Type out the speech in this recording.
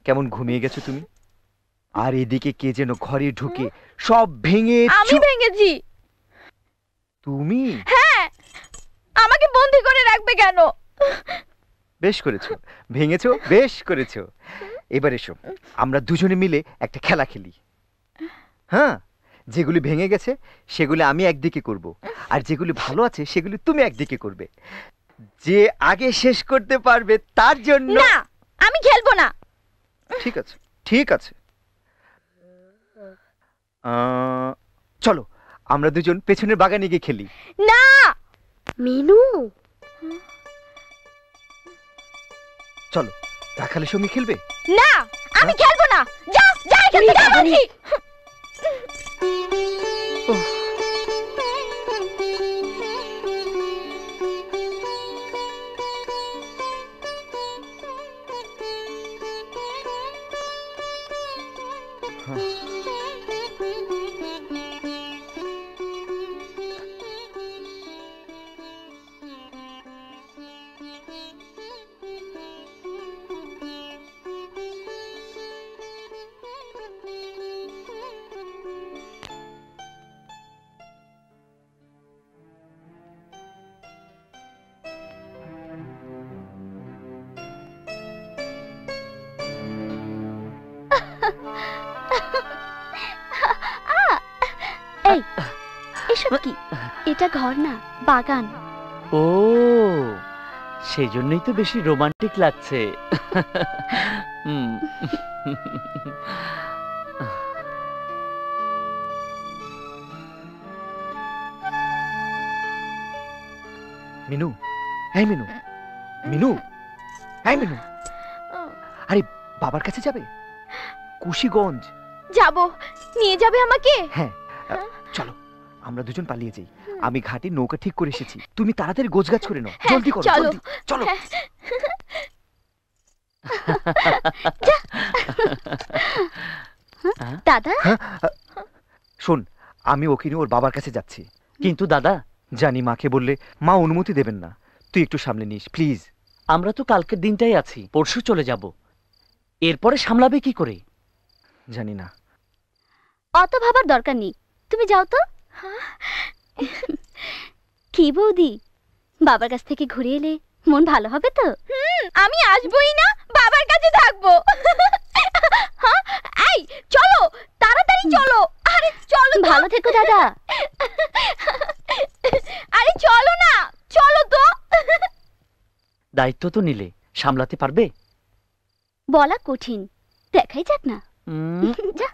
কেমন ঘুমিয়ে গেছো তুমি? আর এদিকে কে যেন ঘরে ঢুকে সব ভেঙে আমি ভেঙেছি। তুমি? হ্যাঁ, আমাকে বন্দি করে রাখবে কেন? বেশ করেছো, ভেঙেছো, বেশ করেছো। এবার এসো, আমরা দুজনে মিলে একটা খেলা খেলি। হ্যাঁ, যেগুলি ভেঙে গেছে সেগুলি আমি একদিকে করব, আর যেগুলি ভালো আছে সেগুলি তুমি একদিকে করবে। যে আগে শেষ করতে পারবে তার জন্য। না, আমি খেলবো না। ঠিক আছে, ঠিক আছে। চলো আমরা দুজন পেছনের বাগানে গিয়ে খেলি। না মিনু, চলো, রাখালের সঙ্গে খেলবে? না, আমি খেলবো না। যা যা এখান থেকে বলছি। এই এসব কি? এটা ঘর না, বাগান। ও, সেই জন্যই তো বেশি রোমান্টিক লাগছে। মিনু, হ্যাঁ মিনু, মিনু, হ্যাঁ মিনু, আরে বাবার কাছে যাবে? কুশিগঞ্জ যাবো, নিয়ে যাবে আমাকে? হ্যাঁ, চলো আমরা দুজন পালিয়ে যাই। আমি ঘাটে নৌকা ঠিক করে এসেছি, তুমি তাড়াতাড়ি গোছগাছ করে নাও। জলদি করো, চলো। জলদি চলো। দাদা, শোন, আমি ওকে নিয়ে ওর বাবার কাছে যাচ্ছি। কিন্তু দাদা, জানি মাকে বললে মা অনুমতি দেবেন না, তুই একটু সামলে নিস প্লিজ। আমরা তো কালকের দিনটাই আছি, পরশু চলে যাব। এরপরে সামলাবে কি করে? জানি না। অত ভাবার দরকার নেই, তুমি যাও তো। কি বৌদি, বাবার কাছ থেকে ঘুরে এলে মন ভালো হবে তো? আমি আসবোই না, বাবার কাছে থাকবো। হ্যাঁ, এই চলো, তাড়াতাড়ি চলো। আরে চলো তো। ভালো থেকো দাদা। আরে চলো না, চলো তো। দায়িত্ব তো নিলে, সামলাতে পারবে? বলা কঠিন, দেখাই যাক না। যা।